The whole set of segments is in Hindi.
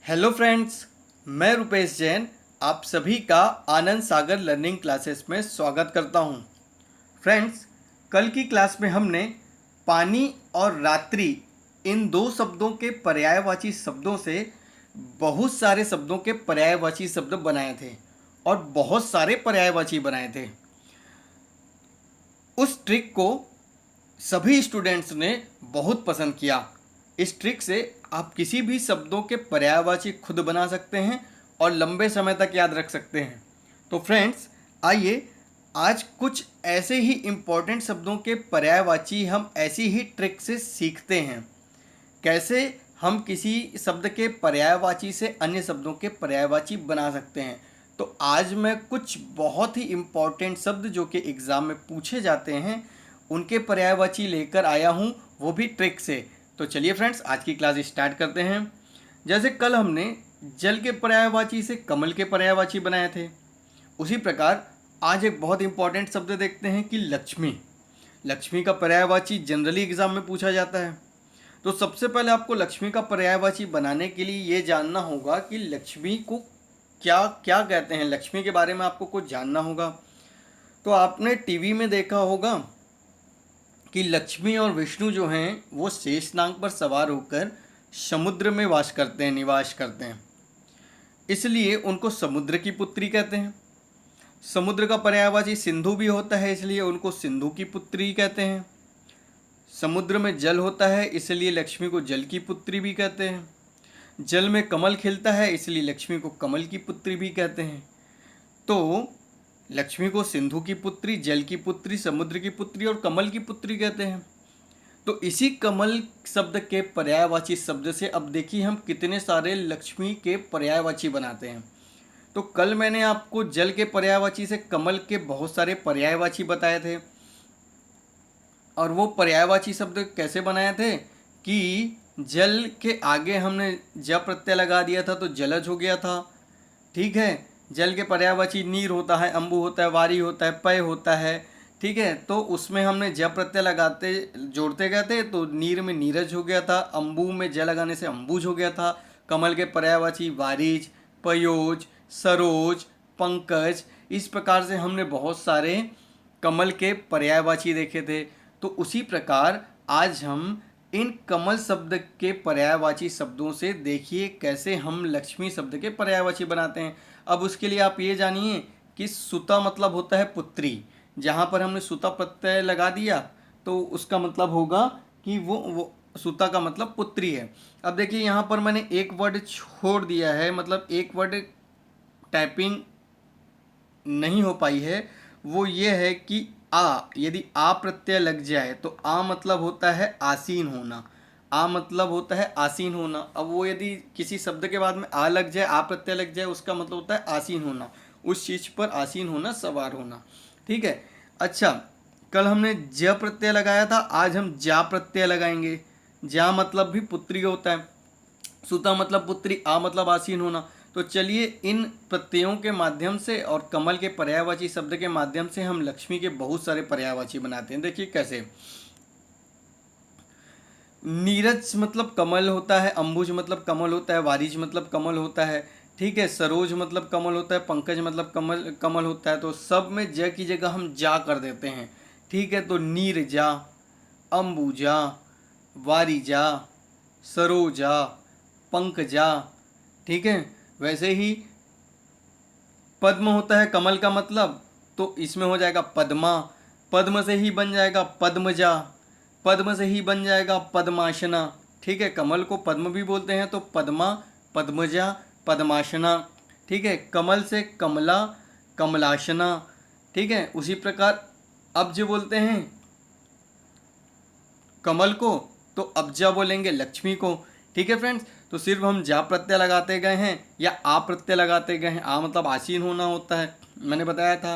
हेलो फ्रेंड्स, मैं रुपेश जैन आप सभी का आनंद सागर लर्निंग क्लासेस में स्वागत करता हूं। फ्रेंड्स, कल की क्लास में हमने पानी और रात्रि इन दो शब्दों के पर्यायवाची शब्दों से बहुत सारे शब्दों के पर्यायवाची शब्द बनाए थे और बहुत सारे पर्यायवाची बनाए थे। उस ट्रिक को सभी स्टूडेंट्स ने बहुत पसंद किया। इस ट्रिक से आप किसी भी शब्दों के पर्यायवाची खुद बना सकते हैं और लंबे समय तक याद रख सकते हैं। तो फ्रेंड्स, आइए आज कुछ ऐसे ही इम्पोर्टेंट शब्दों के पर्यायवाची हम ऐसी ही ट्रिक से सीखते हैं। कैसे हम किसी शब्द के पर्यायवाची से अन्य शब्दों के पर्यायवाची बना सकते हैं। तो आज मैं कुछ बहुत ही इम्पोर्टेंट शब्द जो कि एग्ज़ाम में पूछे जाते हैं उनके पर्यायवाची लेकर आया हूँ, वो भी ट्रिक से। तो चलिए फ्रेंड्स, आज की क्लास स्टार्ट करते हैं। जैसे कल हमने जल के पर्यायवाची से कमल के पर्यायवाची बनाए थे, उसी प्रकार आज एक बहुत इंपॉर्टेंट शब्द देखते हैं कि लक्ष्मी। लक्ष्मी का पर्यायवाची जनरली एग्जाम में पूछा जाता है। तो सबसे पहले आपको लक्ष्मी का पर्यायवाची बनाने के लिए ये जानना होगा कि लक्ष्मी को क्या क्या कहते हैं। लक्ष्मी के बारे में आपको कुछ जानना होगा। तो आपने टीवी में देखा होगा कि लक्ष्मी और विष्णु जो हैं वो शेषनाग पर सवार होकर समुद्र में वास करते हैं, निवास करते हैं। इसलिए उनको समुद्र की पुत्री कहते हैं। समुद्र का पर्यायवाची सिंधु भी होता है, इसलिए उनको सिंधु की पुत्री कहते हैं। समुद्र में जल होता है, इसलिए लक्ष्मी को जल की पुत्री भी कहते हैं। जल में कमल खिलता है, इसलिए लक्ष्मी को कमल की पुत्री भी कहते हैं। तो लक्ष्मी को सिंधु की पुत्री, जल की पुत्री, समुद्र की पुत्री और कमल की पुत्री कहते हैं। तो इसी कमल शब्द के पर्यायवाची शब्द से अब देखिए हम कितने सारे लक्ष्मी के पर्यायवाची बनाते हैं। तो कल मैंने आपको जल के पर्यायवाची से कमल के बहुत सारे पर्यायवाची बताए थे। और वो पर्यायवाची शब्द कैसे बनाए थे कि जल के आगे हमने ज प्रत्यय लगा दिया था तो जलज हो गया था। ठीक है, जल के पर्यायवाची नीर होता है, अंबु होता है, वारी होता है, पय होता है। ठीक है, तो उसमें हमने ज प्रत्यय लगाते जोड़ते गए थे तो नीर में नीरज हो गया था, अंबु में ज लगाने से अंबुज हो गया था। कमल के पर्यायवाची वारिज, पयोज, सरोज, पंकज, इस प्रकार से हमने बहुत सारे कमल के पर्यायवाची देखे थे। तो उसी प्रकार आज हम इन कमल शब्द के पर्यायवाची शब्दों से देखिए कैसे हम लक्ष्मी शब्द के पर्यायवाची बनाते हैं। अब उसके लिए आप ये जानिए कि सुता मतलब होता है पुत्री। जहाँ पर हमने सुता प्रत्यय लगा दिया तो उसका मतलब होगा कि वो सुता का मतलब पुत्री है। अब देखिए यहाँ पर मैंने एक वर्ड छोड़ दिया है, मतलब एक वर्ड टाइपिंग नहीं हो पाई है। वो ये है कि आ, यदि आ प्रत्यय लग जाए तो आ मतलब होता है आसीन होना। आ मतलब होता है आसीन होना। अब वो यदि किसी शब्द के बाद में आ लग जाए, आ प्रत्यय लग जाए, उसका मतलब होता है आसीन होना, उस चीज पर आसीन होना, सवार होना। ठीक है। अच्छा, कल हमने ज प्रत्यय लगाया था, आज हम जा प्रत्यय लगाएंगे। जा मतलब भी पुत्री होता है, सुता मतलब पुत्री, आ मतलब आसीन होना। तो चलिए इन प्रत्ययों के माध्यम से और कमल के पर्यायवाची शब्द के माध्यम से हम लक्ष्मी के बहुत सारे पर्यायवाची बनाते हैं। देखिए कैसे। नीरज मतलब कमल होता है, अंबुज मतलब कमल होता है, वारिज मतलब कमल होता है। ठीक है, सरोज मतलब कमल होता है, पंकज मतलब कमल कमल होता है। तो सब में ज की जगह हम जा कर देते हैं। ठीक है, तो नीरजा, अंबुजा, वारिजा, सरोजा, पंकजा। ठीक है, वैसे ही पद्म होता है कमल का मतलब, तो इसमें हो जाएगा पद्मा। पद्म से ही बन जाएगा पद्मजा, पद्म से ही बन जाएगा पद्माशना। ठीक है, कमल को पद्म भी बोलते हैं तो पद्मा, पद्मजा, पद्माशना। ठीक है, कमल से कमला, कमलाशना। ठीक है, उसी प्रकार अब्ज बोलते हैं कमल को तो अब्जा बोलेंगे लक्ष्मी को। ठीक है फ्रेंड्स, तो सिर्फ हम जा प्रत्यय लगाते गए हैं या आ प्रत्यय लगाते गए हैं। आ मतलब आसीन होना होता है, मैंने बताया था।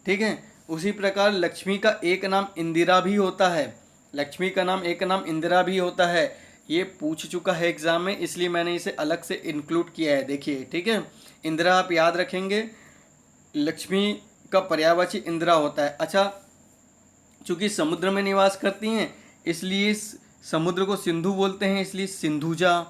ठीक है, उसी प्रकार लक्ष्मी का एक नाम इंदिरा भी होता है। लक्ष्मी का नाम एक नाम इंदिरा भी होता है। ये पूछ चुका है एग्जाम में, इसलिए मैंने इसे अलग से इंक्लूड किया है। देखिए, ठीक है, इंदिरा आप याद रखेंगे, लक्ष्मी का पर्यायवाची इंदिरा होता है। अच्छा, चूंकि समुद्र में निवास करती हैं इसलिए समुद्र को सिंधु बोलते हैं, इसलिए सिंधुजा,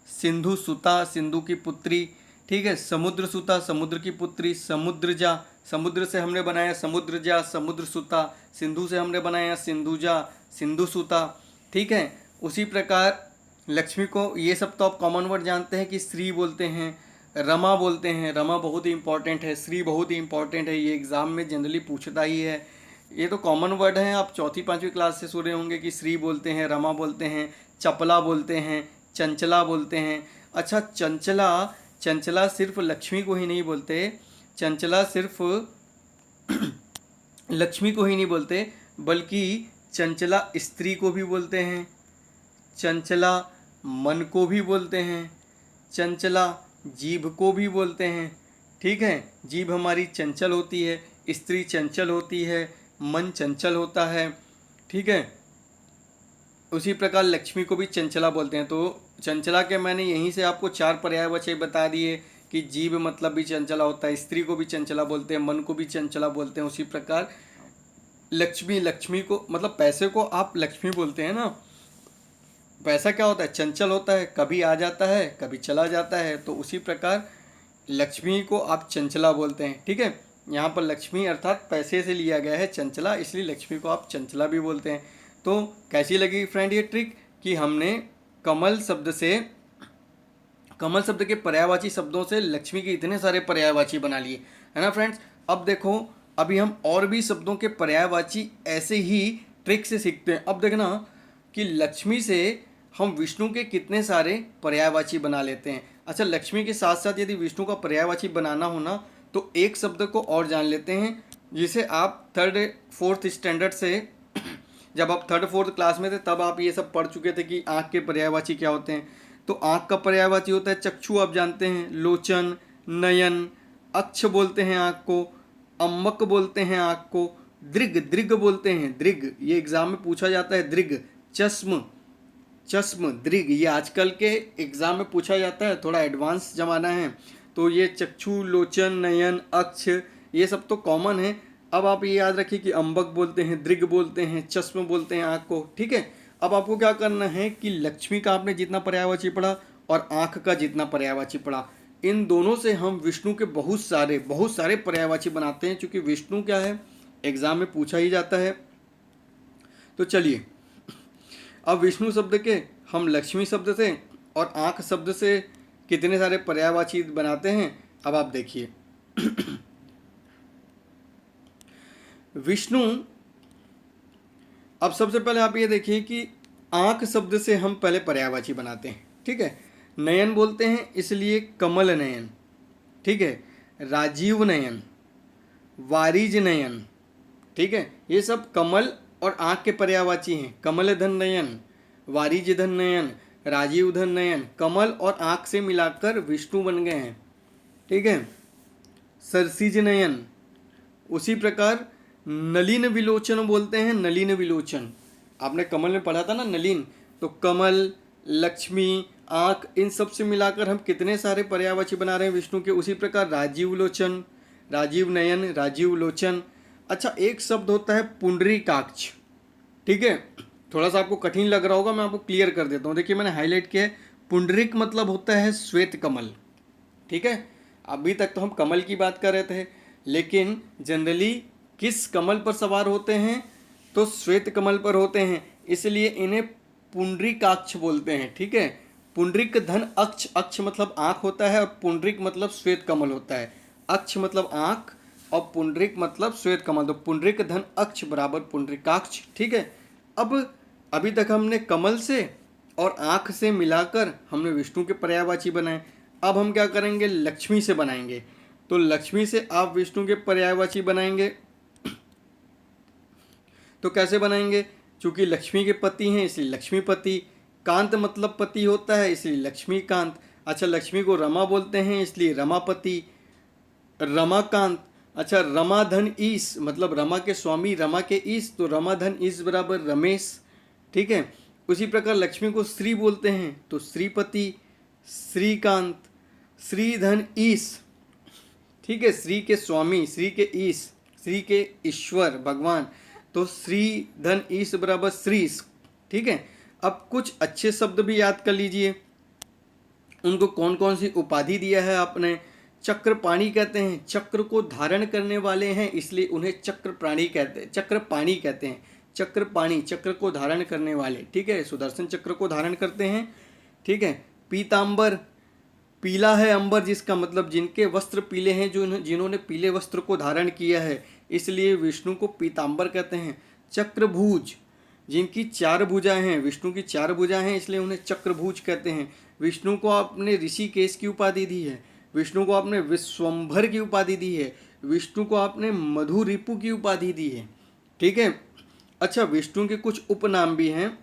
सिंधु सुता, सिंधु की पुत्री, ठीक है। समुद्र सुता, समुद्र की पुत्री। समुद्रजा, समुद्र से हमने बनाया समुद्रजा, समुद्र सुता। सिंधु से हमने बनाया सिंधुजा, सिंधु सुता, ठीक है। उसी प्रकार लक्ष्मी को, ये सब तो आप कॉमन वर्ड जानते हैं कि श्री बोलते हैं, रमा बोलते हैं। रमा बहुत ही इंपॉर्टेंट है, श्री बहुत ही इंपॉर्टेंट है, ये एग्जाम में जनरली पूछता ही है। ये तो कॉमन वर्ड हैं, आप चौथी पाँचवीं क्लास से सुने होंगे कि श्री बोलते हैं, रमा बोलते हैं, चपला बोलते हैं, चंचला बोलते हैं। अच्छा, चंचला, चंचला सिर्फ लक्ष्मी को ही नहीं बोलते, चंचला सिर्फ लक्ष्मी को ही नहीं बोलते, बल्कि चंचला स्त्री को भी बोलते हैं, चंचला मन को भी बोलते हैं, चंचला जीभ को भी बोलते हैं, ठीक है। जीभ हमारी चंचल होती है, स्त्री चंचल होती है, मन चंचल होता है, ठीक है। उसी प्रकार लक्ष्मी को भी चंचला बोलते हैं। तो चंचला के मैंने यहीं से आपको 4 पर्यायवाची बता दिए कि जीभ मतलब भी चंचला होता है, स्त्री को भी चंचला बोलते हैं, मन को भी चंचला बोलते हैं। उसी प्रकार लक्ष्मी, लक्ष्मी को मतलब पैसे को आप लक्ष्मी बोलते हैं ना। पैसा क्या होता है? चंचल होता है, कभी आ जाता है कभी चला जाता है। तो उसी प्रकार लक्ष्मी को आप चंचला बोलते हैं, ठीक है। यहाँ पर लक्ष्मी अर्थात पैसे से लिया गया है चंचला, इसलिए लक्ष्मी को आप चंचला भी बोलते हैं। तो कैसी लगी फ्रेंड ये ट्रिक कि हमने कमल शब्द से, कमल शब्द के पर्यायवाची शब्दों से लक्ष्मी के इतने सारे पर्यायवाची बना लिए, है ना फ्रेंड्स। अब देखो, अभी हम और भी शब्दों के पर्यायवाची ऐसे ही ट्रिक से सीखते हैं। अब देखना कि लक्ष्मी से हम विष्णु के कितने सारे पर्यायवाची बना लेते हैं। अच्छा, लक्ष्मी के साथ साथ यदि विष्णु का पर्यायवाची बनाना हो ना, तो एक शब्द को और जान लेते हैं, जिसे आप 3rd 4th स्टैंडर्ड से, जब आप 3rd 4th क्लास में थे तब आप ये सब पढ़ चुके थे कि आँख के पर्यायवाची क्या होते हैं। तो आँख का पर्यायवाची होता है चक्षु, आप जानते हैं, लोचन, नयन, अक्ष बोलते हैं आँख को, अम्मक बोलते हैं आँख को, दृग, दृग बोलते हैं, दृग, ये एग्जाम में पूछा जाता है, दृग, चश्म, चश्म, दृग, ये आजकल के एग्जाम में पूछा जाता है, थोड़ा एडवांस जमाना है। तो ये चक्षु, लोचन, नयन, अक्ष, ये सब तो कॉमन है। अब आप ये याद रखिए कि अम्बक बोलते हैं, दृग बोलते हैं, चश्म बोलते हैं आँख को, ठीक है। अब आपको क्या करना है कि लक्ष्मी का आपने जितना पर्यायवाची पढ़ा और आँख का जितना पर्यायवाची पढ़ा, इन दोनों से हम विष्णु के बहुत सारे पर्यायवाची बनाते हैं, क्योंकि विष्णु क्या है एग्जाम में पूछा ही जाता है। तो चलिए, अब विष्णु शब्द के हम लक्ष्मी शब्द से और आँख शब्द से कितने सारे पर्यायवाची बनाते हैं, अब आप देखिए। विष्णु, अब सबसे पहले आप ये देखिए कि आँख शब्द से हम पहले पर्यायवाची बनाते हैं, ठीक है। नयन बोलते हैं इसलिए कमल नयन, ठीक है। राजीव नयन, वारिज नयन, ठीक है। ये सब कमल और आँख के पर्यायवाची हैं। कमल धन नयन, वारिज धन नयन, राजीव धन नयन, कमल और आँख से मिलाकर विष्णु बन गए हैं, ठीक है। सरसिज नयन, उसी प्रकार नलिन विलोचन बोलते हैं, नलिन विलोचन, आपने कमल में पढ़ा था ना नलिन, तो कमल, लक्ष्मी, आँख, इन सब से मिलाकर हम कितने सारे पर्यायवाची बना रहे हैं विष्णु के। उसी प्रकार राजीव लोचन, राजीव नयन, राजीव लोचन। अच्छा, एक शब्द होता है पुंडरीकाक्ष, ठीक है। थोड़ा सा आपको कठिन लग रहा होगा, मैं आपको क्लियर कर देता हूँ। देखिए मैंने हाईलाइट किया है, पुंडरीक मतलब होता है श्वेत कमल, ठीक है। अभी तक तो हम कमल की बात कर रहे थे, लेकिन जनरली किस कमल पर सवार होते हैं, तो श्वेत कमल पर होते हैं, इसलिए इन्हें पुंडरीकाक्ष बोलते हैं, ठीक है। पुंडरीक धन अक्ष, अक्ष मतलब आँख होता है और पुंडरीक मतलब श्वेत कमल होता है। अक्ष मतलब आँख और पुंडरीक मतलब श्वेत कमल, तो पुंडरीक धन अक्ष बराबर पुंडरीकाक्ष, ठीक है। अब अभी तक हमने कमल से और आँख से मिलाकर हमने विष्णु के पर्यायवाची बनाए। अब हम क्या करेंगे, लक्ष्मी से बनाएंगे। तो लक्ष्मी से आप विष्णु के पर्यायवाची बनाएंगे, तो कैसे बनाएंगे? चूंकि लक्ष्मी के पति हैं इसलिए लक्ष्मीपति, कांत मतलब पति होता है इसलिए लक्ष्मीकांत। अच्छा, लक्ष्मी को रमा बोलते हैं इसलिए रमापति, रमाकांत। अच्छा, रमाधन ईश मतलब रमा के स्वामी, रमा के ईश, तो रमाधन ईश बराबर रमेश, ठीक है। उसी प्रकार लक्ष्मी को श्री बोलते हैं तो श्रीपति, श्रीकांत, श्रीधन ईश, ठीक है। श्री के स्वामी, श्री के ईश, श्री के ईश्वर भगवान, तो श्री धन ईश बराबर श्रीश, ठीक है। अब कुछ अच्छे शब्द भी याद कर लीजिए। उनको कौन कौन सी उपाधि दिया है आपने। चक्रपाणी कहते हैं, चक्र को धारण करने वाले हैं इसलिए उन्हें चक्रपाणी कहते हैं, चक्रपाणी कहते हैं। चक्रपाणी, चक्र को धारण करने वाले, ठीक है, सुदर्शन चक्र को धारण करते हैं, ठीक है। पीतांबर, पीला है अंबर, जिसका मतलब जिनके वस्त्र पीले हैं, जिन्होंने पीले वस्त्र को धारण किया है, इसलिए विष्णु को पीतांबर कहते हैं। चक्रभुज, जिनकी 4 भुजाएं हैं, विष्णु की 4 भुजाएं हैं इसलिए उन्हें चक्रभुज कहते हैं। विष्णु को आपने ऋषिकेश की उपाधि दी है, विष्णु को आपने विश्वंभर की उपाधि दी है, विष्णु को आपने मधु रिपु की उपाधि दी है, ठीक है। अच्छा, विष्णु के कुछ उपनाम भी हैं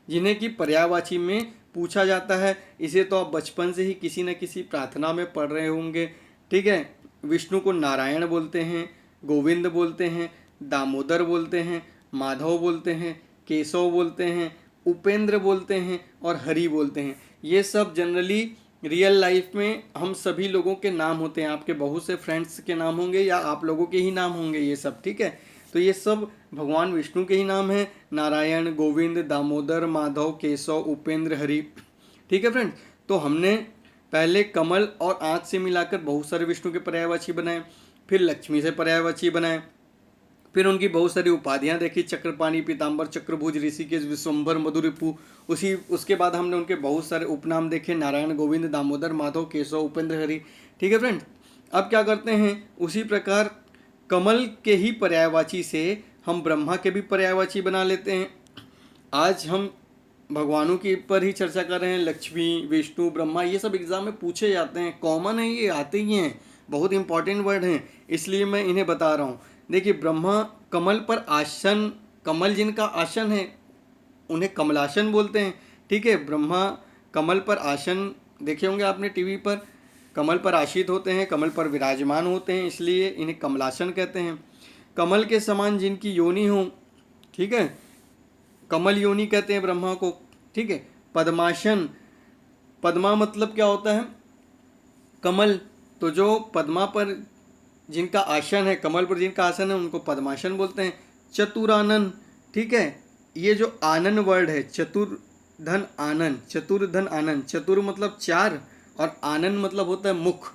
जिन्हें कि पर्यायवाची में पूछा जाता है। इसे तो आप बचपन से ही किसी न किसी प्रार्थना में पढ़ रहे होंगे, ठीक है। विष्णु को नारायण बोलते हैं, गोविंद बोलते हैं, दामोदर बोलते हैं, माधव बोलते हैं, केशव बोलते हैं, उपेंद्र बोलते हैं और हरि बोलते हैं। ये सब जनरली रियल लाइफ में हम सभी लोगों के नाम होते हैं। आपके बहुत से फ्रेंड्स के नाम होंगे या आप लोगों के ही नाम होंगे ये सब, ठीक है। तो ये सब भगवान विष्णु के ही नाम हैं, नारायण, गोविंद, दामोदर, माधव, केशव, उपेंद्र, हरि, ठीक है फ्रेंड्स। तो हमने पहले कमल और आँख से मिलाकर बहुत सारे विष्णु के पर्यायवाची बनाए, फिर लक्ष्मी से पर्यायवाची बनाए, फिर उनकी बहुत सारी उपाधियां देखी, चक्रपाणी, पीतांबर, चक्रभुज, ऋषिकेश, विश्वंभर, मधुरिपु। उसके बाद हमने उनके बहुत सारे उपनाम देखे, नारायण, गोविंद, दामोदर, माधव, केशव, उपेंद्र, हरि, ठीक है फ्रेंड्स। अब क्या करते हैं, उसी प्रकार कमल के ही पर्यायवाची से हम ब्रह्मा के भी पर्यायवाची बना लेते हैं। आज हम भगवानों के पर ही चर्चा कर रहे हैं, लक्ष्मी, विष्णु, ब्रह्मा, ये सब एग्जाम में पूछे जाते हैं, कॉमन है, ये आते ही हैं, बहुत इंपॉर्टेंट वर्ड हैं, इसलिए मैं इन्हें बता रहा हूँ। देखिए, ब्रह्मा कमल पर आसन, कमल जिनका आसन है उन्हें कमलासन बोलते हैं, ठीक है। ब्रह्मा कमल पर आसन देखे होंगे आपने टीवी पर, कमल पर आशित होते हैं, कमल पर विराजमान होते हैं, इसलिए इन्हें कमलासन कहते हैं। कमल के समान जिनकी योनि हो, ठीक है, कमल योनि कहते हैं ब्रह्मा को, ठीक है। पद्मासन, पद्मा मतलब क्या होता है, कमल, तो जो पद्मा पर जिनका आसन है, कमल पर जिनका आसन है, उनको पद्मासन बोलते हैं। चतुरानन, ठीक है, ये जो आनन वर्ड है, चतुर्धन आनन, चतुर्धन आनन, चतुर मतलब 4 और आनन मतलब होता है मुख,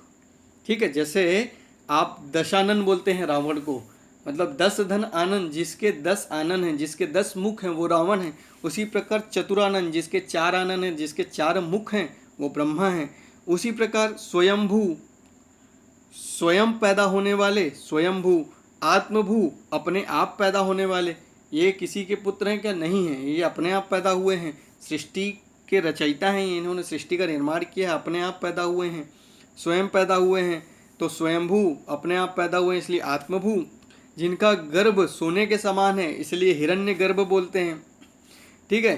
ठीक है। जैसे आप दशानन बोलते हैं रावण को, मतलब 10 धन आनन, जिसके 10 आनन हैं, जिसके 10 मुख हैं वो रावण है। उसी प्रकार चतुरानन, जिसके 4 आनन हैं, जिसके 4 मुख हैं वो ब्रह्मा हैं। उसी प्रकार स्वयंभू, स्वयं पैदा होने वाले, स्वयंभू, आत्मभू, अपने आप पैदा होने वाले, ये किसी के पुत्र हैं क्या, नहीं हैं, ये अपने आप पैदा हुए हैं, सृष्टि के रचयिता हैं, इन्होंने सृष्टि का निर्माण किया है, अपने आप पैदा हुए हैं, स्वयं पैदा हुए हैं, तो स्वयंभू, अपने आप पैदा हुए हैं इसलिए आत्मभू। जिनका गर्भ सोने के समान है इसलिए हिरण्य गर्भ बोलते हैं, ठीक है।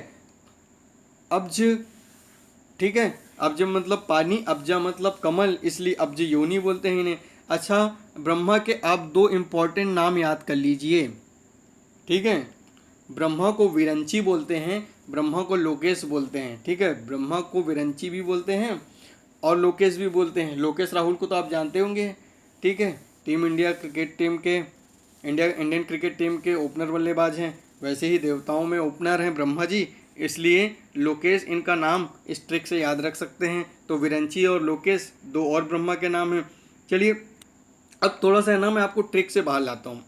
अब्ज, ठीक है, अब्ज मतलब पानी, अब्जा मतलब कमल, इसलिए अब्ज योनि बोलते हैं इन्हें। अच्छा, ब्रह्मा के आप 2 इम्पॉर्टेंट नाम याद कर लीजिए, ठीक है। ब्रह्मा को विरंची बोलते हैं, ब्रह्मा को लोकेश बोलते हैं, ठीक है। ब्रह्मा को विरंची भी बोलते हैं और लोकेश भी बोलते हैं। लोकेश राहुल को तो आप जानते होंगे, ठीक है, टीम इंडिया क्रिकेट टीम के, इंडियन क्रिकेट टीम के ओपनर बल्लेबाज हैं। वैसे ही देवताओं में ओपनर हैं ब्रह्मा जी, इसलिए लोकेश इनका नाम इस ट्रिक से याद रख सकते हैं। तो विरंची और लोकेश 2 और ब्रह्मा के नाम हैं। चलिए अब थोड़ा सा है ना, मैं आपको ट्रिक से बाहर लाता हूँ।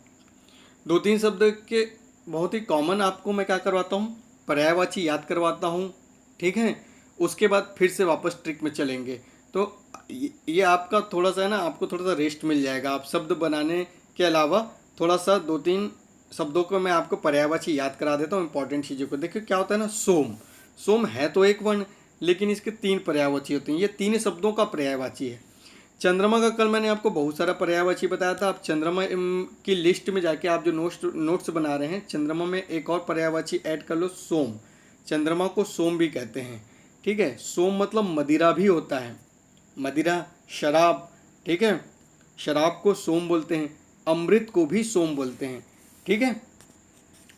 2-3 शब्द के बहुत ही कॉमन आपको मैं क्या करवाता हूँ, पर्यायवाची याद करवाता हूँ, ठीक है। उसके बाद फिर से वापस ट्रिक में चलेंगे। तो ये आपका थोड़ा सा है ना, आपको थोड़ा सा रेस्ट मिल जाएगा। आप शब्द बनाने के अलावा थोड़ा सा 2-3 शब्दों को मैं आपको पर्यायवाची याद करा देता हूँ, इंपॉर्टेंट चीज़ों को। देखिए क्या होता है ना, सोम, सोम है तो एक वर्ण, लेकिन इसके 3 पर्यायवाची होते हैं, ये 3 शब्दों का पर्यायवाची है। चंद्रमा का कल मैंने आपको बहुत सारा पर्यायवाची बताया था। आप चंद्रमा की लिस्ट में जाके आप जो नोट्स बना रहे हैं, चंद्रमा में एक और पर्यायवाची ऐड कर लो, सोम। चंद्रमा को सोम भी कहते हैं, ठीक है। सोम मतलब मदिरा भी होता है, मदिरा, शराब, ठीक है, शराब को सोम बोलते हैं। अमृत को भी सोम बोलते हैं, ठीक है।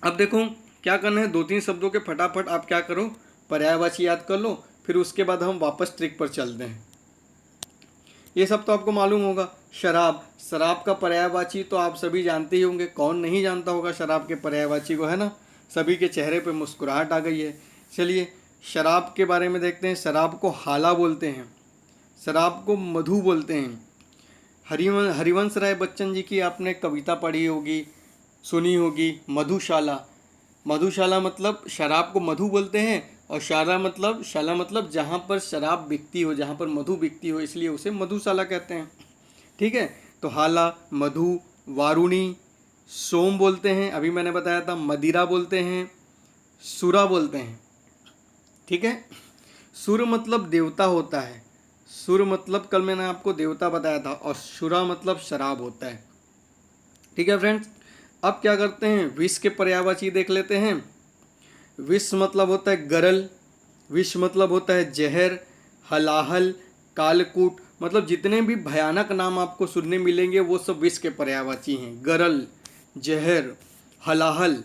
अब देखो क्या करना है, 2-3 शब्दों के फटाफट आप क्या करो, पर्यायवाची याद कर लो, फिर उसके बाद हम वापस ट्रिक पर चलते हैं। ये सब तो आपको मालूम होगा। शराब, शराब का पर्यायवाची तो आप सभी जानते ही होंगे, कौन नहीं जानता होगा शराब के पर्यायवाची को, है ना। सभी के चेहरे पे मुस्कुराहट आ गई है। चलिए शराब के बारे में देखते हैं। शराब को हाला बोलते हैं, शराब को मधु बोलते हैं। हरिवंश राय बच्चन जी की आपने कविता पढ़ी होगी, सुनी होगी, मधुशाला। मधुशाला मतलब शराब को मधु बोलते हैं, और शाला मतलब जहाँ पर शराब बिकती हो, जहाँ पर मधु बिकती हो, इसलिए उसे मधुशाला कहते हैं। ठीक है, तो हाला, मधु, वारुणी, सोम बोलते हैं, अभी मैंने बताया था, मदिरा बोलते हैं, सुरा बोलते हैं। ठीक है, सुर मतलब देवता होता है, सुर मतलब कल मैंने आपको देवता बताया था, और सुरा मतलब शराब होता है। ठीक है फ्रेंड्स, अब क्या करते हैं, विष के पर्यायवाची देख लेते हैं। विष मतलब होता है गरल, विष मतलब होता है जहर, हलाहल, कालकूट, मतलब जितने भी भयानक नाम आपको सुनने मिलेंगे वो सब विष के पर्यायवाची हैं। गरल, जहर, हलाहल,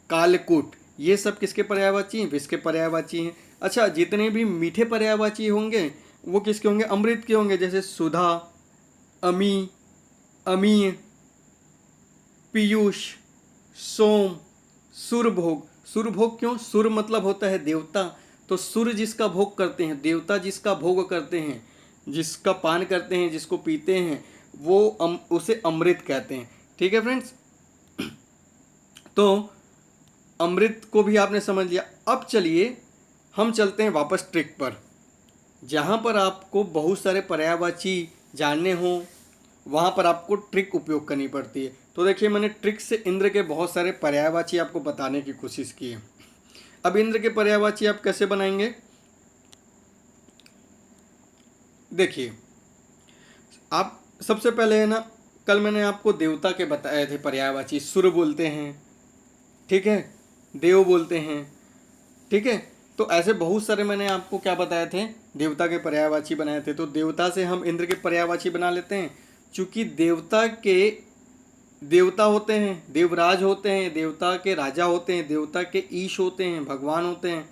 कालकूट, ये सब किसके पर्यायवाची हैं, विष के पर्यायवाची हैं। अच्छा, जितने भी मीठे पर्यायवाची होंगे वो किसके होंगे, अमृत के होंगे, जैसे सुधा, अमी, अमीय, पीयूष, सोम, सुरभोग। सुरभोग क्यों, सुर मतलब होता है देवता, तो सुर जिसका भोग करते हैं, देवता जिसका भोग करते हैं, जिसका पान करते हैं, जिसको पीते हैं, वो उसे अमृत कहते हैं। ठीक है फ्रेंड्स, तो अमृत को भी आपने समझ लिया। अब चलिए हम चलते हैं वापस ट्रिक पर, जहाँ पर आपको बहुत सारे पर्यायवाची जानने हों वहाँ पर आपको ट्रिक उपयोग करनी पड़ती है। तो देखिए, मैंने ट्रिक से इंद्र के बहुत सारे पर्यायवाची आपको बताने की कोशिश की है। अब इंद्र के पर्यायवाची आप कैसे बनाएंगे, देखिए, आप सबसे पहले है ना, कल मैंने आपको देवता के बताए थे पर्यायवाची, सुर बोलते हैं, ठीक है, देव बोलते हैं। ठीक है, तो ऐसे बहुत सारे मैंने आपको क्या बताए थे, देवता के पर्यायवाची बनाए थे। तो देवता से हम इंद्र के पर्यायवाची बना लेते हैं। चूंकि देवता के देवता होते हैं, देवराज होते हैं, देवता के राजा होते हैं, देवता के ईश होते हैं, भगवान होते हैं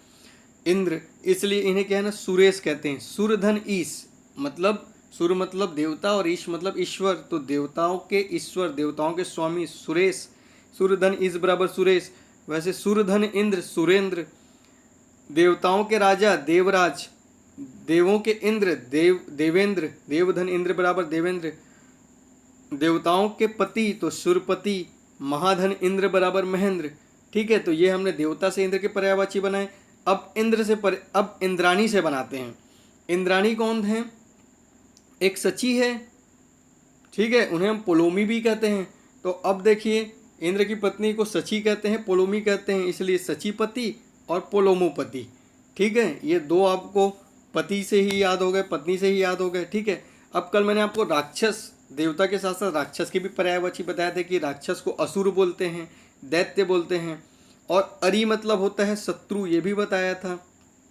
इंद्र, इसलिए इन्हें क्या है ना, सुरेश कहते हैं। सुरधन ईश मतलब, सुर मतलब देवता और ईश मतलब ईश्वर, तो देवताओं के ईश्वर, देवताओं के स्वामी सुरेश, सुरधन ईश बराबर सुरेश। वैसे सुरधन इंद्र सुरेंद्र, देवताओं के राजा देवराज, देवों के इंद्र देवेंद्र, देवधन इंद्र बराबर देवेंद्र, देवताओं के पति तो सुरपति, महाधन इंद्र बराबर महेंद्र। ठीक है, तो ये हमने देवता से इंद्र के पर्यायवाची बनाए। अब अब इंद्राणी से बनाते हैं। इंद्राणी कौन है, एक सची है, ठीक है, उन्हें हम पोलोमी भी कहते हैं। तो अब देखिए, इंद्र की पत्नी को सची कहते हैं, पोलोमी कहते हैं, इसलिए सचीपति और पोलोमोपति। ठीक है, ये दो आपको पति से ही याद हो गए, पत्नी से ही याद हो गए। ठीक है, अब कल मैंने आपको राक्षस, देवता के साथ साथ राक्षस की भी पर्यायवाची बताया था कि राक्षस को असुर बोलते हैं, दैत्य बोलते हैं, और अरि मतलब होता है शत्रु, ये भी बताया था।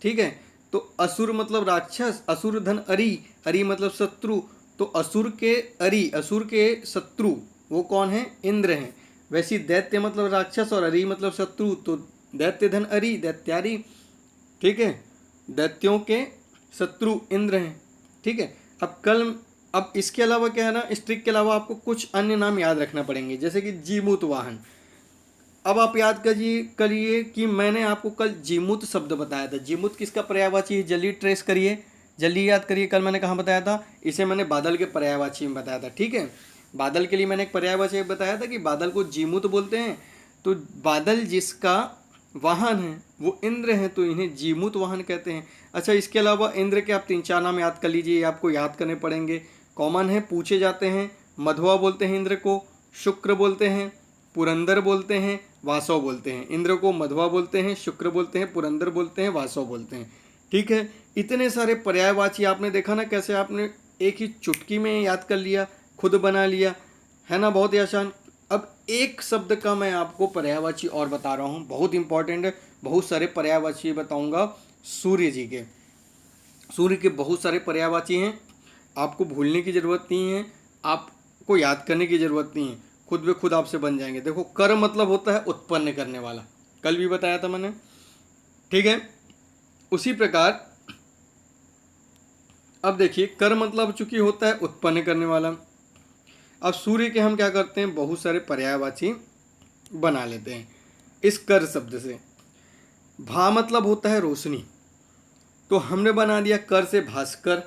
ठीक है, तो असुर मतलब राक्षस, असुर धन अरि, अरि मतलब शत्रु, तो असुर के अरि, असुर के शत्रु वो कौन है, इंद्र हैं। वैसे दैत्य मतलब राक्षस और अरि मतलब शत्रु, तो दैत्य धन अरि, दैत्यारि। ठीक है, दैत्यों के शत्रु इंद्र हैं। ठीक है, अब इसके अलावा क्या है ना, इस ट्रिक के अलावा आपको कुछ अन्य नाम याद रखना पड़ेंगे, जैसे कि जीमूत वाहन। अब आप याद करिए कि मैंने आपको कल जीमूत शब्द बताया था। जीमूत किसका पर्यायवाची है, जल्दी ट्रेस करिए, जल्दी याद करिए, कल मैंने कहाँ बताया था, इसे मैंने बादल के पर्यायवाची में बताया था। ठीक है, बादल के लिए मैंने एक पर्यायवाची बताया था कि बादल को जीमूत बोलते हैं। तो बादल जिसका वाहन है वो इंद्र हैं, तो इन्हें जीमूत वाहन कहते हैं। अच्छा, इसके अलावा इंद्र के आप 3-4 नाम याद कर लीजिए, आपको याद करने पड़ेंगे, कॉमन है, पूछे जाते हैं। मधुआ बोलते हैं इंद्र को, शुक्र बोलते हैं, पुरंदर बोलते हैं, वासव बोलते हैं। इंद्र को मधुआ बोलते हैं, शुक्र बोलते हैं, पुरंदर बोलते हैं, वासव बोलते हैं। ठीक है, इतने सारे पर्यायवाची आपने देखा ना, कैसे आपने एक ही चुटकी में याद कर लिया, खुद बना लिया, है ना, बहुत ही आसान। अब एक शब्द का मैं आपको पर्यायवाची और बता रहा हूँ, बहुत इंपॉर्टेंट है, बहुत सारे पर्यायवाची बताऊंगा सूर्य जी के। सूर्य के बहुत सारे पर्यायवाची हैं, आपको भूलने की ज़रूरत नहीं है, आपको याद करने की ज़रूरत नहीं है, खुद ब खुद आपसे बन जाएंगे। देखो, कर मतलब होता है उत्पन्न करने वाला, कल भी बताया था मैंने। ठीक है, उसी प्रकार अब देखिए, कर मतलब चूंकि होता है उत्पन्न करने वाला। अब सूर्य के हम क्या करते हैं, बहुत सारे पर्यायवाची बना लेते हैं इस कर शब्द से। भा मतलब होता है रोशनी, तो हमने बना दिया कर से भास्कर।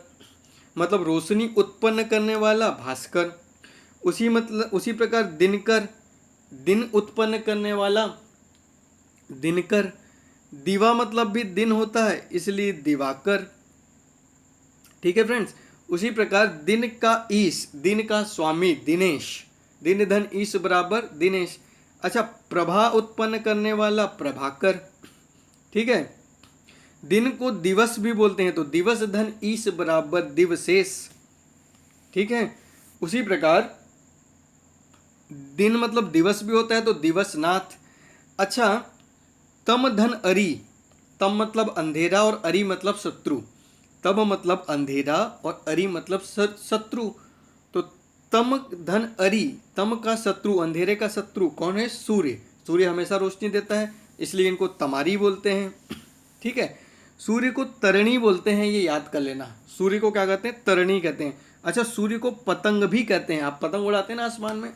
मतलब रोशनी उत्पन्न करने वाला भास्कर। उसी प्रकार दिनकर, दिन उत्पन्न करने वाला दिनकर। दिवा मतलब भी दिन होता है, इसलिए दिवाकर। ठीक है फ्रेंड्स। उसी प्रकार दिन का ईश, दिन का स्वामी दिनेश, दिन धन ईश बराबर दिनेश। अच्छा, प्रभा उत्पन्न करने वाला प्रभाकर। ठीक है। दिन को दिवस भी बोलते हैं, तो दिवस धन ईश बराबर दिवशेष। ठीक है। उसी प्रकार दिन मतलब दिवस भी होता है, तो दिवसनाथ। अच्छा, तम धन अरी, तम मतलब अंधेरा और अरी मतलब शत्रु। तम मतलब अंधेरा और अरी मतलब शत्रु। तो तम धन अरी, तम का शत्रु, अंधेरे का शत्रु कौन है? सूर्य। सूर्य हमेशा रोशनी देता है, इसलिए इनको तमारी बोलते हैं। ठीक है। सूर्य को तरणी बोलते हैं, ये याद कर लेना। सूर्य को क्या कहते हैं? तरणी कहते हैं। अच्छा, सूर्य को पतंग भी कहते हैं। आप पतंग उड़ाते हैं ना आसमान में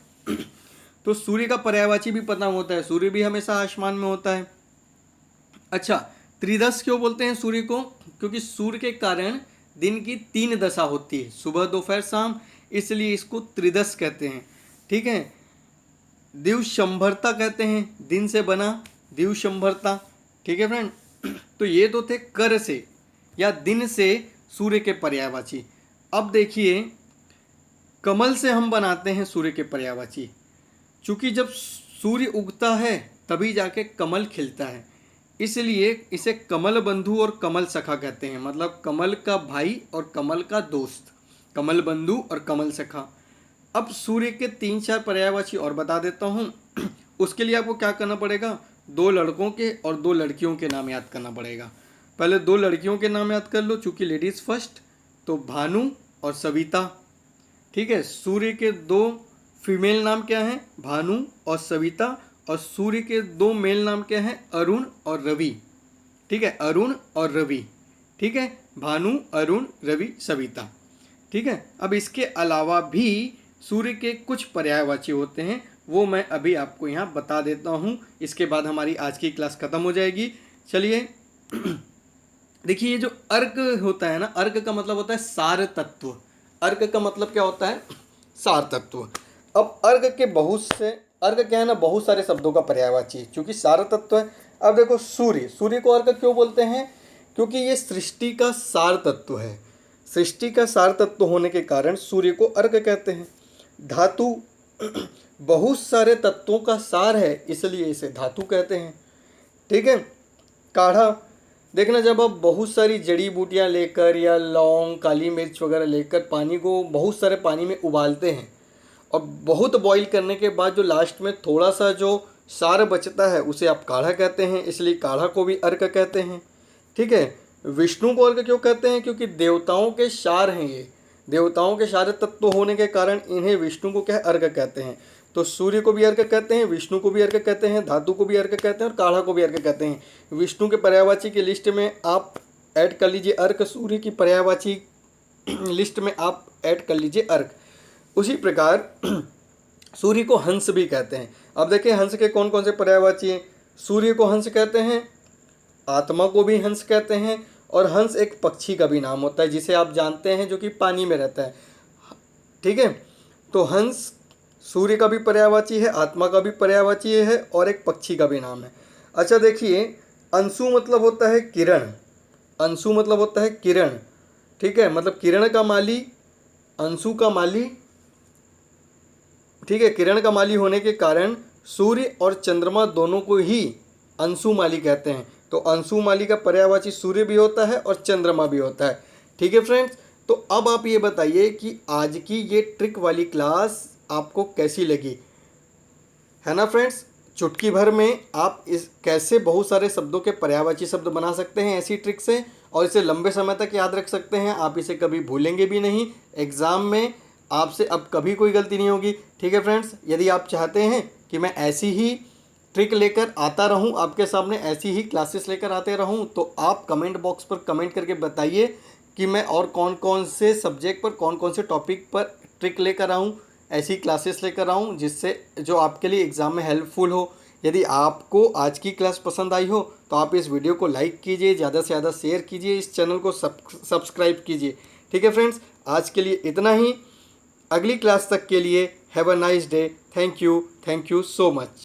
तो सूर्य का पर्यायवाची भी पतंग होता है। सूर्य भी हमेशा आसमान में होता है। अच्छा, त्रिदश क्यों बोलते हैं सूर्य को? क्योंकि सूर्य के कारण दिन की 3 दशा होती है, सुबह दोपहर शाम, इसलिए इसको त्रिदश कहते हैं। ठीक है। दिवशंभरता कहते हैं, दिन से बना दिवशंभरता। ठीक है फ्रेंड। तो ये तो थे कर से या दिन से सूर्य के पर्यायवाची। अब देखिए, कमल से हम बनाते हैं सूर्य के पर्यायवाची। चूंकि जब सूर्य उगता है तभी जाके कमल खिलता है, इसलिए इसे कमल बंधु और कमल सखा कहते हैं। मतलब कमल का भाई और कमल का दोस्त, कमल बंधु और कमल सखा। अब सूर्य के 3-4 पर्यायवाची और बता देता हूँ। उसके लिए आपको क्या करना पड़ेगा? 2 लड़कों के और 2 लड़कियों के नाम याद करना पड़ेगा। पहले 2 लड़कियों के नाम याद कर लो, चूंकि लेडीज फर्स्ट, तो भानु और सविता। ठीक है। सूर्य के 2 फीमेल नाम क्या हैं? भानु और सविता। और सूर्य के 2 मेल नाम क्या हैं? अरुण और रवि। ठीक है, अरुण और रवि। ठीक है, भानु, अरुण, रवि, सविता। ठीक है। अब इसके अलावा भी सूर्य के कुछ पर्यायवाची होते हैं, वो मैं अभी आपको यहाँ बता देता हूँ। इसके बाद हमारी आज की क्लास खत्म हो जाएगी। चलिए देखिए, ये जो अर्क होता है ना, अर्क का मतलब होता है सार तत्व। अर्क का मतलब क्या होता है? सार तत्व। अब अर्क के बहुत से, अर्क क्या है ना, बहुत सारे शब्दों का पर्यायवाची, क्योंकि सार तत्व है। अब देखो, सूर्य, सूर्य को अर्क क्यों बोलते हैं? क्योंकि ये सृष्टि का सार तत्व है। सृष्टि का सार तत्व होने के कारण सूर्य को अर्क कहते हैं। धातु बहुत सारे तत्वों का सार है, इसलिए इसे धातु कहते हैं। ठीक है। काढ़ा, देखना, जब आप बहुत सारी जड़ी बूटियां लेकर या लौंग, काली मिर्च वगैरह लेकर पानी को बहुत सारे पानी में उबालते हैं और बहुत बॉईल करने के बाद जो लास्ट में थोड़ा सा जो सार बचता है उसे आप काढ़ा कहते हैं, इसलिए काढ़ा को भी अर्क कहते हैं। ठीक है। विष्णु को अर्क क्यों कहते हैं? क्योंकि देवताओं के सार हैं ये, देवताओं के सारे तत्व होने के कारण इन्हें विष्णु को क्या अर्क कहते हैं। तो सूर्य को भी अर्क कहते हैं, विष्णु को भी अर्क कहते हैं, धातु को भी अर्क कहते हैं और काढ़ा को भी अर्क कहते हैं। विष्णु के पर्यायवाची की लिस्ट में आप ऐड कर लीजिए अर्क, सूर्य की पर्यायवाची लिस्ट में आप ऐड कर लीजिए अर्क। उसी प्रकार सूर्य को हंस भी कहते हैं। अब देखिए, हंस के कौन कौन से पर्यायवाची हैं? सूर्य को हंस कहते हैं, आत्मा को भी हंस कहते हैं, और हंस एक पक्षी का भी नाम होता है जिसे आप जानते हैं, जो कि पानी में रहता है। ठीक है। तो हंस सूर्य का भी पर्यायवाची है, आत्मा का भी पर्यायवाची है, और एक पक्षी का भी नाम है। अच्छा देखिए, अंशु मतलब होता है किरण, अंशु मतलब होता है किरण। ठीक है। मतलब किरण का माली, अंशु का माली। ठीक है। किरण का माली होने के कारण सूर्य और चंद्रमा दोनों को ही अंशुमाली कहते हैं। तो अंशुमाली का पर्यायवाची सूर्य भी होता है और चंद्रमा भी होता है। ठीक है फ्रेंड्स। तो अब आप ये बताइए कि आज की ये ट्रिक वाली क्लास आपको कैसी लगी, है ना फ्रेंड्स? चुटकी भर में आप इस कैसे बहुत सारे शब्दों के पर्यायवाची शब्द बना सकते हैं ऐसी ट्रिक से, और इसे लंबे समय तक याद रख सकते हैं। आप इसे कभी भूलेंगे भी नहीं। एग्ज़ाम में आपसे अब कभी कोई गलती नहीं होगी। ठीक है फ्रेंड्स। यदि आप चाहते हैं कि मैं ऐसी ही ट्रिक लेकर आता रहूं आपके सामने, ऐसी ही क्लासेस लेकर आते रहूं, तो आप कमेंट बॉक्स पर कमेंट करके बताइए कि मैं और कौन कौन से सब्जेक्ट पर, कौन कौन से टॉपिक पर ट्रिक लेकर आऊं, ऐसी क्लासेस लेकर आऊं जिससे जो आपके लिए एग्ज़ाम में हेल्पफुल हो। यदि आपको आज की क्लास पसंद आई हो तो आप इस वीडियो को लाइक कीजिए, ज़्यादा से ज़्यादा शेयर कीजिए, इस चैनल को सब्सक्राइब कीजिए। ठीक है फ्रेंड्स। आज के लिए इतना ही। अगली क्लास तक के लिए have a nice day. Thank you so much.